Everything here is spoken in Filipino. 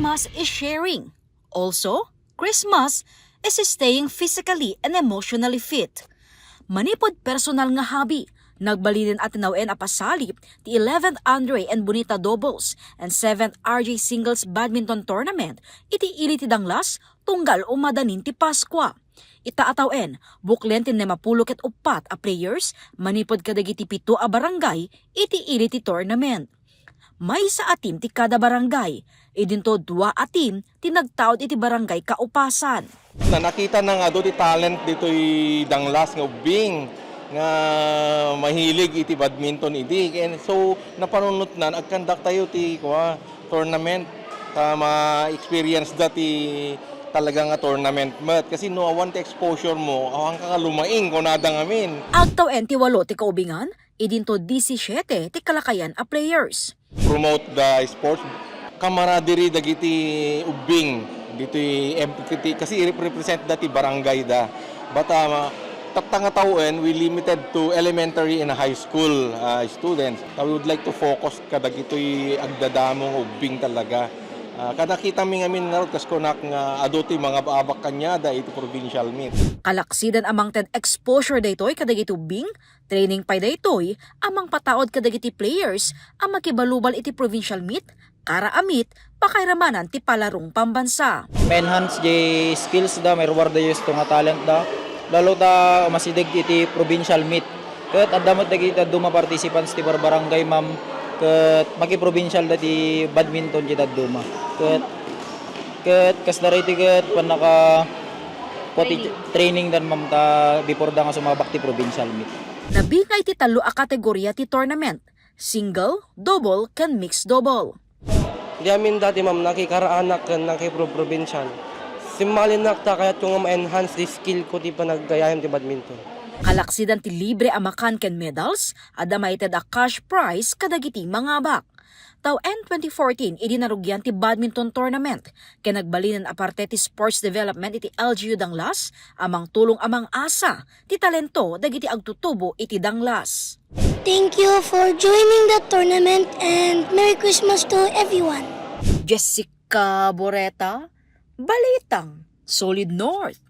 Christmas is sharing. Also, Christmas is staying physically and emotionally fit. Manipod personal nga hobby, nagbalinin at tinawen apasalip the 11th Andre and Bonita Doubles and 7th RJ Singles Badminton Tournament iti ili ti danglas tunggal umadanin ti Paskwa. Itaatawen, buklen ti 54 a players manipod kadagiti 7 a barangay iti ili ti tournament. May sa atim ti kada barangay, idinto 2 atim ti nagtaod iti barangay kaupasan. Nakita na nga do ti talent dito'y danglas nga ubing nga mahilig iti badminton idi. And so napanunot na nagkandak tayo ti tournament ma-experience dati talaga nga tournament mat kasi no awan ti exposure mo awang ka lumaing kunada ngamin. Agtawen ti 8 ti kaubingan, idinto 17 ti kalakayan a players. Promote the sports camaraderie dagiti ubing dito'y kasi represent dati barangay da. But tatanga tawen we limited to elementary and high school students. We would like to focus kadagito'y agdadamong ubing talaga. Kada kita mi ngamin narod kas konak nga adoti mga baabak kanyada iti provincial meet. Kalaksidan amang ten exposure daytoy kadagiti ubing, training pay daytoy amang pataod kadagiti players ang makibalubal iti provincial meet, kara amit pakairamanan ti palarong pambansa. Ma-enhance di skills da, may reward da yung nga talent da. Lalo ta masidig iti provincial meet. Kat adamot dagiti duma participants ti barangay ma'am. Kat maki-provincial da ti badminton kita duma. Kat kasdaray ti kat panaka training dan ma'am ta before da nga sumabak ti provincial meet. Nabingay ti 3 a kategorya ti tournament, single, double, can mix double. Di amin dati ma'am nakikaraanak ng provincial. Simalin nakta kaya kung ma-enhance the skill ko ti panaggayahan ti badminton. Kalaksidan ti libre amakan ken medals, adamated a cash prize kadagiti mga bak. Tawen 2014 idinarugyan ti badminton tournament, ken nagbalinan aparte ti sports development iti LGU Danglas, amang tulong amang asa, ti talento dagiti agtutubo iti Danglas. Thank you for joining the tournament and Merry Christmas to everyone. Jessica Boreta, Balitang, Solid North.